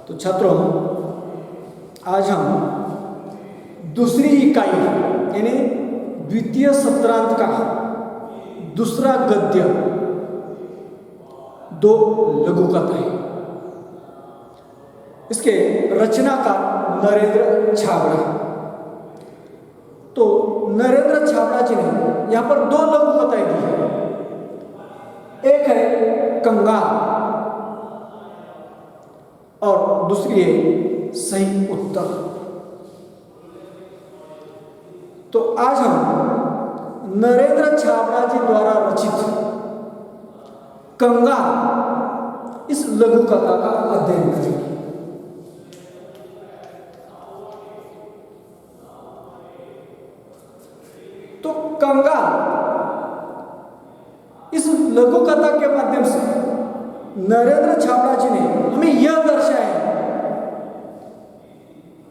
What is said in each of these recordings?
तो छात्रों, आज हम दूसरी इकाई यानी द्वितीय सत्रांत का दूसरा गद्य, दो लघु कथाएं, इसके रचनाकार नरेंद्र छाबड़ा। तो नरेंद्र छाबड़ा जी ने यहां पर दो लघु कथाएं दी है। एक है कंगाल और दूसरी है सही उत्तर। तो आज हम नरेंद्र छाबड़ा जी द्वारा रचित कंगाल इस लघु कथा का अध्ययन करेंगे। तो कंगाल इस लघु कथा के माध्यम से नरेंद्र छाबड़ा जी ने हमें यह दर्शाया है,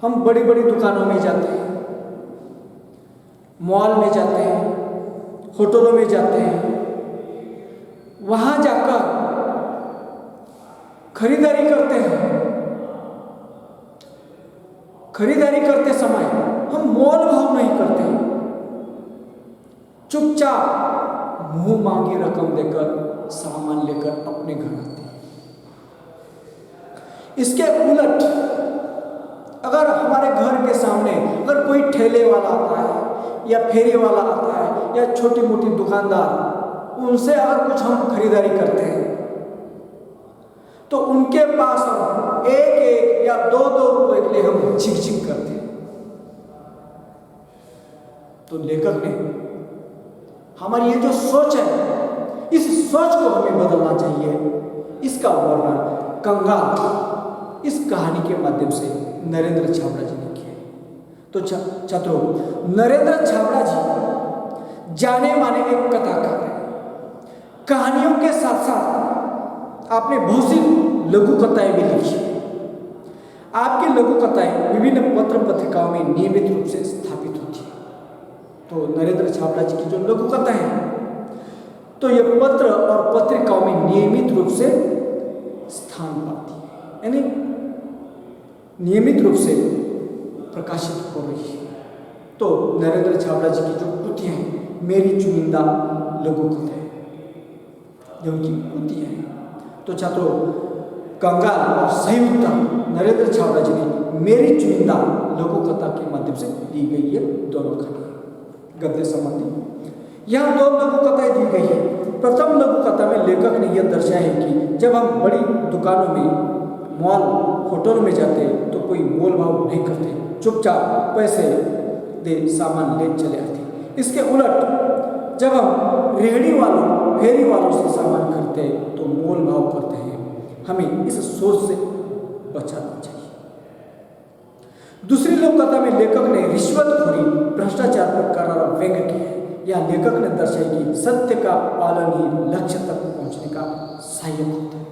हम बड़ी बड़ी दुकानों में जाते हैं, मॉल में जाते हैं, होटलों में जाते हैं, वहां जाकर खरीदारी करते हैं। खरीदारी करते समय हम मोल भाव नहीं करते, चुपचाप मुंह मांगी रकम देकर सामान लेकर अपने घर आते हैं। इसके उलट अगर हमारे घर के सामने अगर कोई ठेले वाला आता है या फेरी वाला आता है या छोटी मोटी दुकानदार, उनसे अगर कुछ हम खरीदारी करते हैं तो उनके पास हम एक एक या दो दो रुपए के लिए हम झिक करते हैं। तो लेखक ने हमारी ये जो सोच है, इस सोच को हमें बदलना चाहिए। इसका वर्णन कंगाल इस कहानी के माध्यम से नरेंद्र छाबड़ा जी ने किया। तो छात्रों, नरेंद्र छाबड़ा जी जाने माने एक कथाकार हैं। कहानियों के साथ साथ आपने बहुत सी लघु कथाएं भी लिखी। आपकी लघु कथाएं विभिन्न पत्र पत्रिकाओं में नियमित रूप से स्थापित होती है। तो नरेंद्र छाबड़ा जी की जो लघु कथाएं हैं, तो ये पत्र और पत्रिकाओं में नियमित रूप से स्थान पाती है, यानी नियमित रूप से प्रकाशित हो रही है। तो नरेंद्र छाबड़ा जी की जो कृतियां हैं, मेरी चुनिंदा लघु कथाएं, जो उनकी कृतियां हैं। तो छात्रों, कंगाल और सही उत्तर नरेंद्र छाबड़ा जी ने मेरी चुनिंदा लघु कथा के माध्यम से दी गई है। दोनों कहानी गद्य संबंधी यहाँ दो लघु कथाएं दी गई है। प्रथम लघु कथा में लेखक ने यह दर्शाया है कि जब हम बड़ी दुकानों में, मॉल, होटल में जाते हैं तो कोई मोल भाव नहीं करते, चुपचाप पैसे दे सामान ले चले आते। इसके उलट जब हम रेहड़ी वालों, फेरी वालों से सामान खरीदते हैं तो मोल भाव करते हैं। हमें इस सोच से बचना चाहिए। दूसरी लोक कथा में लेखक ने रिश्वतखोरी, भ्रष्टाचार पर करारा व्यंग किया है। यह लेखक ने दर्शाया कि सत्य का पालन ही लक्ष्य तक पहुंचने का सहायक होता है।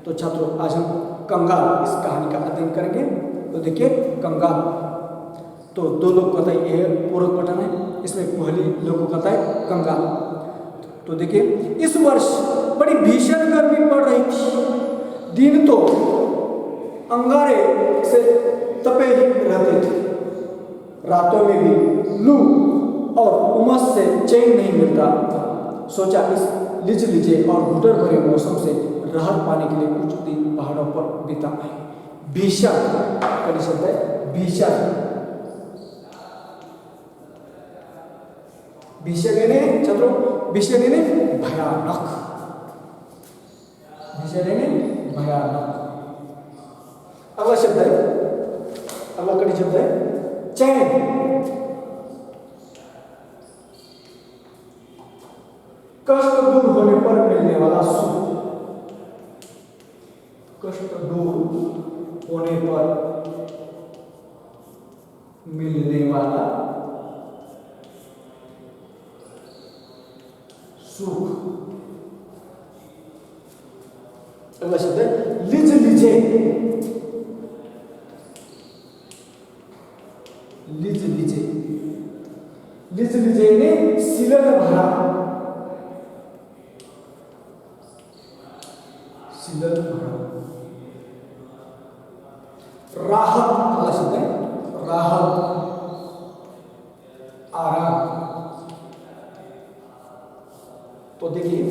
तो छात्रों, आज हम कंगाल इस कहानी का अध्ययन करेंगे। तो देखिए कंगाल, तो दो लोक कथा ये पूरक पठन है। इसमें पहली लघु कथा है कंगाल। तो देखिए, इस वर्ष बड़ी भीषण गर्मी पड़ रही थी। दिन तो अंगारे से तपे ही रहते थे, रातों में भी लू और उमस से चैन नहीं मिलता था। सोचा इस लिजे और घुटन भरे मौसम से राहत पाने के लिए कुछ दिन पहाड़ों पर बिताए। भीषण का शब्द है, भीषण। भीषण यानी छात्रों, भीषण यानी भयानक, भीषण यानी भयानक। अगला शब्द है, अगला कड़ी शब्द है चैन। कष्ट दूर होने पर मिलने वाला सुख, कष्ट दूर होने पर मिलने वाला सुख। अगला शब्द है लिजे। लिजे ने सिलन भरा, सिलन भरा। राहत वाला शब्द है, राहत, आराम। तो देखिए,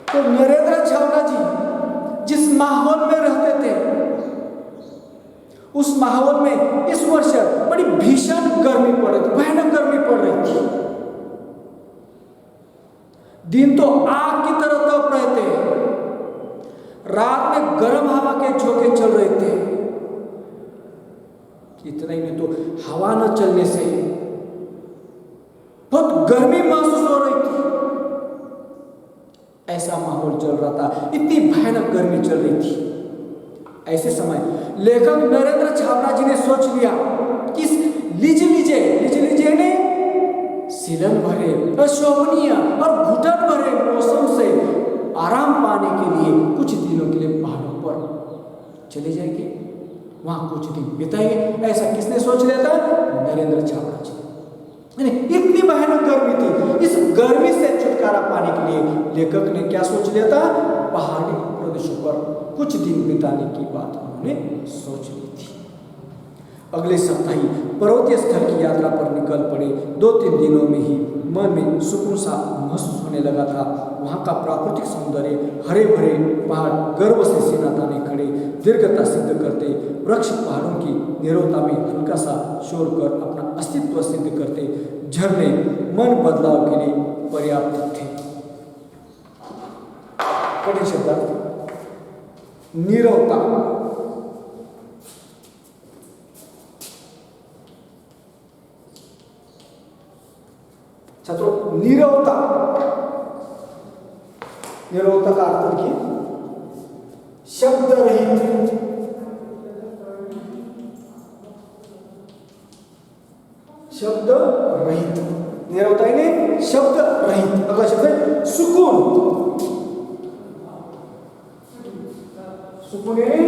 तो नरेंद्र छावड़ा जी जिस माहौल में रहते थे, उस माहौल में इस वर्ष बड़ी भीषण गर्मी पड़ रही थी, भयानक गर्मी पड़ रही थी। दिन तो आग की तरह तप रहे थे, रात में गर्म हवा के झोंके चल रहे थे। इतना ही नहीं, तो हवा न चलने से बहुत गर्मी महसूस हो रही थी। ऐसा माहौल चल रहा था, इतनी भयानक गर्मी चल रही थी। ऐसे समय लेखक नरेंद्र छावड़ा जी ने सोच लिया कि इस लीजे ने सीलन भरे, अशोभनीय और घुटन भरे मौसम से आराम पाने के लिए कुछ दिनों के लिए पहाड़ों पर चले जाएंगे, वहां कुछ दिन बिताएंगे। ऐसा किसने सोच लिया था? नरेंद्र छावड़ा जी। इतनी भयानक गर्मी थी, इस गर्मी से छुटकारा पाने के लिए लेखक ने क्या सोच लिया था? पहाड़ी प्रदेशों पर कुछ दिन बिताने की बात उन्होंने सोच ली थी। अगले सप्ताह ही पर्वतीय स्थल की यात्रा पर निकल पड़े। 2-3 दिनों में ही मन में सुकून सा महसूस होने लगा था। वहाँ का प्राकृतिक सौंदर्य, हरे भरे पहाड़ गर्व से सीना ताने खड़े, दीर्घता सिद्ध करते, वृक्ष पहाड़ों की निरवता में हल्का सा शोर कर अपना अस्तित्व सिद्ध करते, झरने मन बदलाव के लिए पर्याप्त थे। कठिन शब्द, नीरवता। छात्रों, नीरवता, नीरवता का अर्थ देखिए, शब्द रहित, शब्द रहित, नीरवता यानी शब्द रहित। अगला शब्द है सुकून। सुकून यानी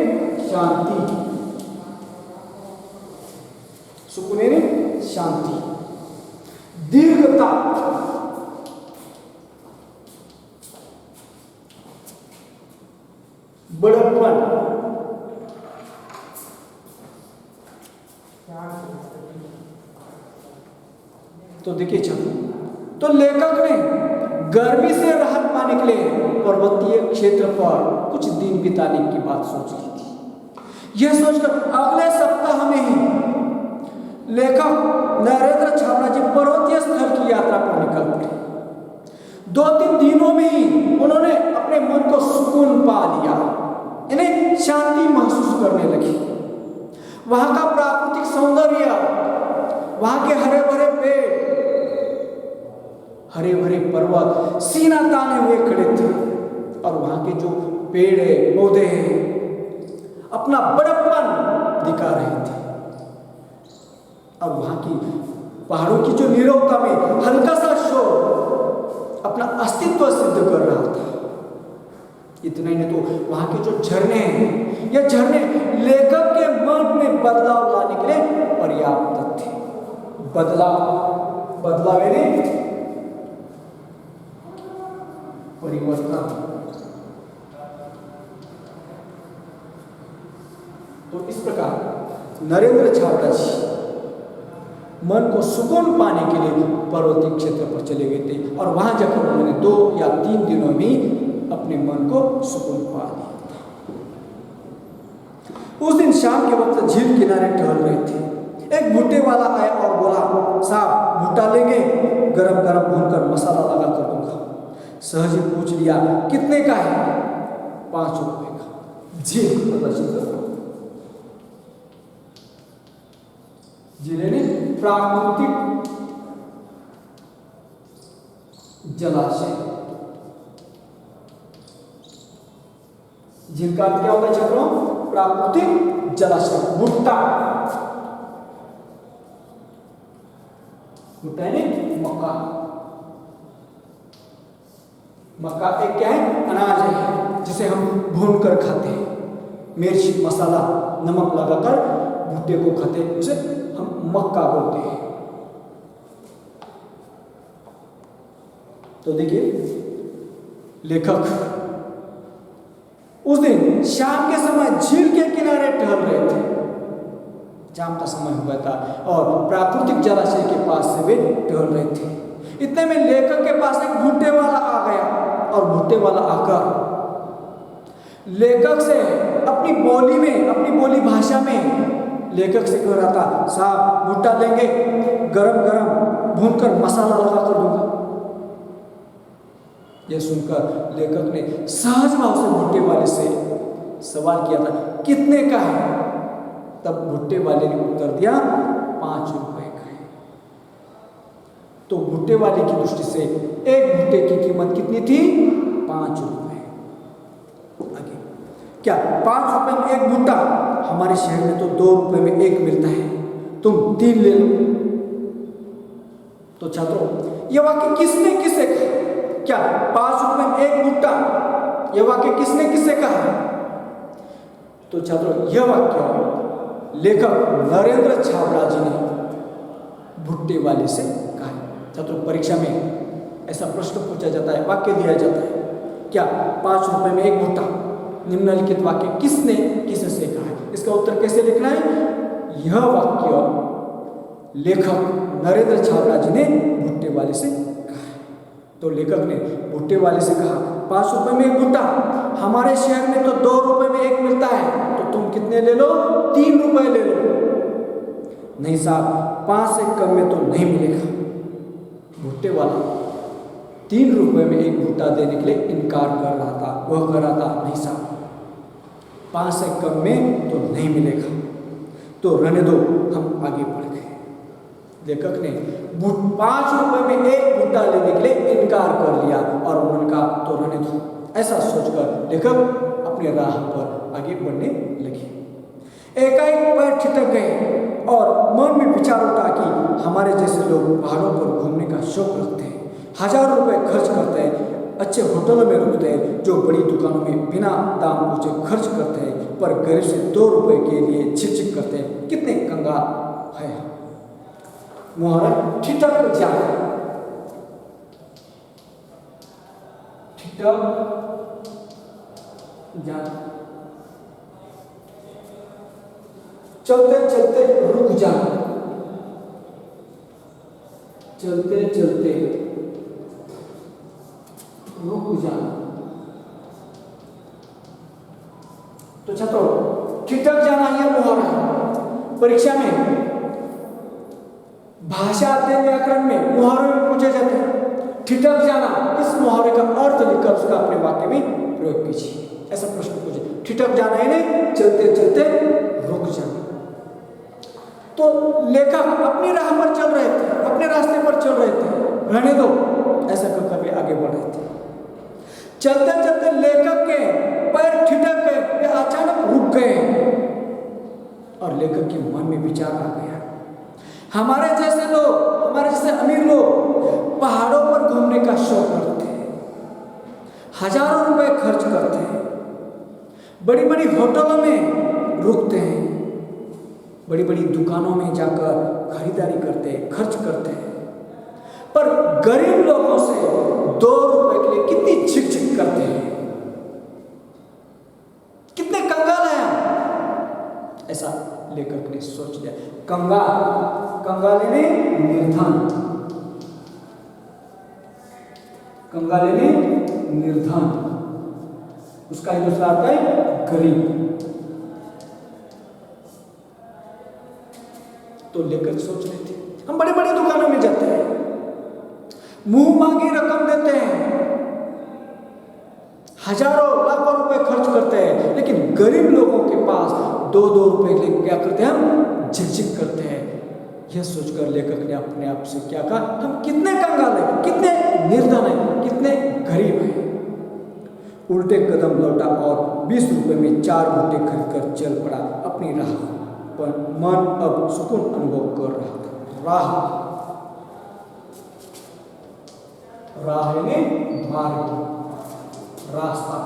शांति, सुकून यानी शांति। दीर्घता, बड़प्पन, तो देखिए छात्रों, तो लेखक ने गर्मी से राहत पाने के लिए पर्वतीय क्षेत्र पर कुछ दिन बिताने की बात सोच ली थी। यह सोचकर अगले सप्ताह में ही लेखक नरेंद्र छावड़ा जी पर्वतीय स्थल की यात्रा पर निकल पड़े। 2-3 दिनों में ही उन्होंने अपने मन को सुकून पा लिया, यानी शांति महसूस करने लगी। वहां का प्राकृतिक सौंदर्य, वहां के हरे भरे पेड़, हरे भरे पर्वत सीना ताने हुए खड़े थे, और वहां के जो पेड़ पौधे अपना बड़प्पन दिखा रहे थे, और वहां की पहाड़ों की जो नीरवता में हल्का सा शोर अपना अस्तित्व सिद्ध कर रहा था। इतना ही नहीं, तो वहां के जो झरने हैं, ये झरने लेखक के मन में बदलाव लाने के लिए पर्याप्त थे। बदलाव यानी परिवर्तन। तो इस प्रकार नरेंद्र छावड़ा जी मन को सुकून पाने के लिए पर्वतीय क्षेत्र पर चले गए थे, और वहां जाकर उन्होंने 2 या 3 दिनों में अपने मन को सुकून पा लिया था। उस दिन शाम के वक्त झील किनारे टहल रहे थे। एक भुट्टे वाला आया और बोला, साहब भुट्टा लेंगे? गरम गरम भूनकर मसाला लगा कर दूंगा। सहज ही पूछ लिया, कितने का है? 5 रुपए का। झील प्रदर्शित करो। जिले ने प्राकृतिक जलाशय, जिनका क्या होता है छात्रों? प्राकृतिक जलाशय। भुट्टा, भुट्टा यानी मक्का। मक्का एक क्या है? अनाज है, जिसे हम भून कर खाते हैं। मिर्च मसाला नमक लगाकर भुट्टे को खाते हैं, उसे हम मक्का बोलते हैं। तो देखिए, लेखक उस दिन शाम के समय झील के किनारे टहल रहे थे। शाम का समय हुआ था और प्राकृतिक जलाशय के पास से वे टहल रहे थे। इतने में लेखक के पास एक भुट्टे वाला आ गया और भुट्टे वाला आकर लेखक से अपनी बोली भाषा में लेखक से कह रहा था, साहब भुट्टा लेंगे, गरम गरम भूनकर मसाला लगा कर दूंगा। यह सुनकर लेखक ने सहज भाव से भुट्टे वाले से सवाल किया था, कितने का है? तब भुट्टे वाले ने उत्तर दिया, 5 रुपए का है। तो भुट्टे वाले की दृष्टि से एक भुट्टे की कीमत कितनी थी? 5 रुपए। आगे क्या 5 रुपए में एक भुट्टा? हमारे शहर में तो 2 रुपए में एक मिलता है, तुम 3 ले लो। तो छात्रों, यह वाक्य किसने किसे कहा? क्या 5 रुपए में एक भुट्टा, यह वाक्य किसने किसे कहा? तो छात्रों, यह वाक्य लेखक नरेंद्र छाबड़ा जी ने भुट्टे वाले से कहा। छात्रों, परीक्षा में ऐसा प्रश्न पूछा जाता है, वाक्य दिया जाता है, क्या 5 रुपए में एक भुट्टा? निम्नलिखित वाक्य किसने किसे से कहा है? इसका उत्तर कैसे लिखना है? यह वाक्य लेखक नरेंद्र छाबड़ा जी ने भुट्टे वाले से कहा है। तो लेखक ने भुट्टे वाले से कहा, 5 रुपए में एक भुट्टा, हमारे शहर में तो 2 रुपए में एक मिलता है, तो तुम कितने ले लो? 3 रुपए ले लो। नहीं साहब, 5 से कम में तो नहीं मिलेगा। भुट्टे वाला 3 रुपए में एक भुट्टा देने के लिए इनकार कर रहा था। वह कह रहा था, नहीं साहब, 5 से कम में तो नहीं मिलेगा। तो रहने दो, हम आगे बढ़ गए। लेखक ने 5 रुपए में एक भुट्टा लेने के लिए इनकार कर लिया और उन्होंने कहा, तो रहने दो। ऐसा सोचकर लेखक अपने राह पर आगे बढ़ने लगे। एकाएक पैर ठिठक गए और मन में विचार उठा कि हमारे जैसे लोग पहाड़ों पर घूमने का शौक रखते हैं, हजारों रुपए खर्च करते हैं, अच्छे होटलों में रुकते हैं, जो बड़ी दुकानों में बिना दाम पूछे खर्च करते हैं, पर गरीब से 2 रुपए के लिए झिकझिक करते हैं। कितने कंगाल है। मुहावरा ठिठक जाना, ठिठक जाना, चलते चलते रुक जाना, चलते चलते रुक जाना। तो छात्रों, ठिठक जाना यह मुहावरा परीक्षा में भाषा अध्ययन व्याकरण में मुहावरे में पूछे जाते हैं। ठिठक जाना, इस मुहावरे का अर्थ लिखकर उसका अपने वाक्य में प्रयोग कीजिए। ऐसा प्रश्न पूछे, ठिठक जाना यानी चलते चलते रुक जाना। तो लेखक अपनी राह पर चल रहे थे, अपने रास्ते पर चल रहे थे, रहने दो, ऐसा कहकर वे आगे बढ़ रहे थे। चलते चलते लेखक के पैर ठिठक गए, वे अचानक रुक गए और लेखक के मन में विचार आ गया, हमारे जैसे लोग, हमारे जैसे अमीर लोग पहाड़ों पर घूमने का शौक रखते हैं, हजारों रुपए खर्च करते हैं, बड़ी बड़ी होटलों में रुकते हैं, बड़ी बड़ी दुकानों में जाकर खरीदारी करते हैं, खर्च करते हैं, पर गरीब लोगों से 2 रुपए के लिए कितनी झिकझिक करते हैं, कितने कंगाल हैं। ऐसा लेखक ने सोच लिया। कंगाल, कंगाल यानी निर्धन, कंगाल यानी निर्धन, उसका ही दूसरा आता है गरीब। तो लेखक सोच रहे थे, हम बड़ी बड़ी दुकानों में जाते हैं, मुंह मांगी रकम देते हैं, हजारों लाखों रुपए खर्च करते हैं, लेकिन गरीब लोगों के पास 2-2 रुपए के लिए क्या करते हैं? हम झिकझिक करते हैं। यह सोचकर लेखक ने अपने आप से क्या कहा, हम कितने कंगाल हैं, कितने निर्धन हैं, कितने गरीब हैं। उल्टे कदम लौटा और 20 रुपए में 4 भुट्टे खरीद कर चल पड़ा अपनी राह पर। मन अब सुकून अनुभव कर रहा था। राह यानी मार्ग, रास्ता।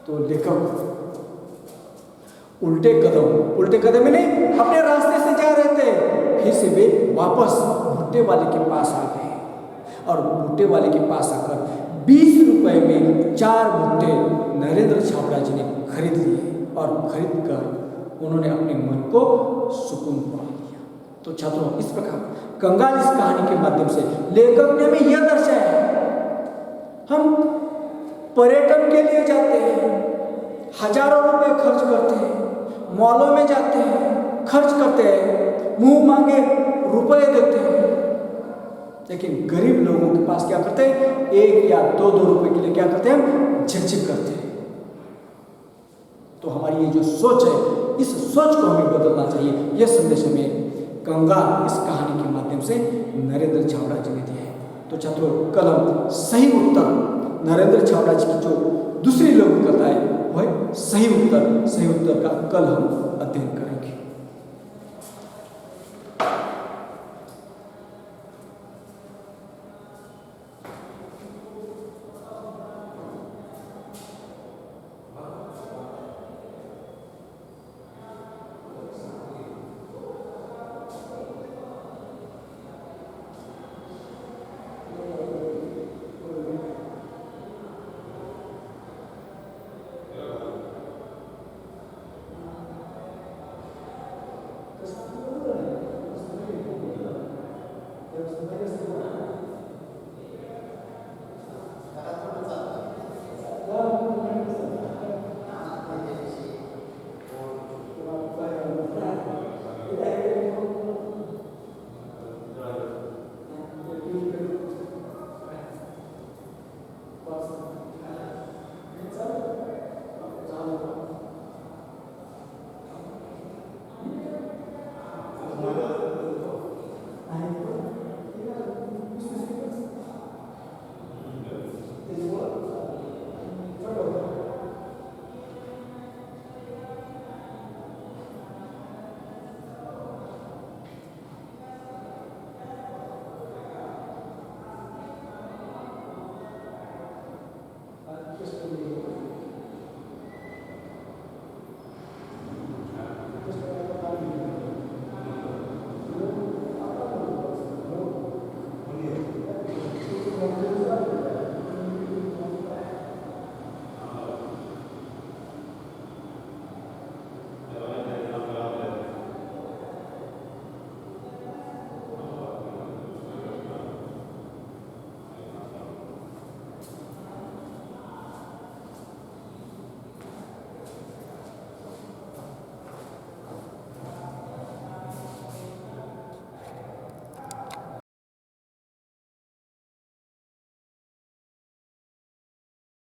तो लेखक उल्टे कदम में नहीं, अपने रास्ते से जा रहे थे। फिर से वे वापस भुट्टे वाले के पास आ गए और भुट्टे वाले के पास आकर 20 रुपए में 4 भुट्टे नरेंद्र छाबड़ा जी ने खरीद लिए और खरीद कर उन्होंने अपने मन को सुकून पा लिया। तो छात्रों, इस प्रकार कंगाल इस कहानी के माध्यम से लेखक ने हमें यह दर्शाया है, हम पर्यटन के लिए जाते हैं, हजारों रुपए खर्च करते हैं, मॉलों में जाते हैं, खर्च करते हैं, मुंह मांगे रुपए देते हैं, लेकिन गरीब लोगों के पास क्या करते हैं, 1 या 2 रुपए के लिए क्या करते हैं, झकझक करते हैं। तो हमारी ये जो सोच है, इस सोच को हमें बदलना चाहिए। यह संदेश हमें कंगाल इस कहानी के माध्यम से नरेंद्र छाबड़ा जी ने दिया है। तो छात्रों, कल हम सही उत्तर नरेंद्र छाबड़ा जी की जो दूसरी लघु कथा है, वह सही उत्तर का कल हम अध्ययन करें।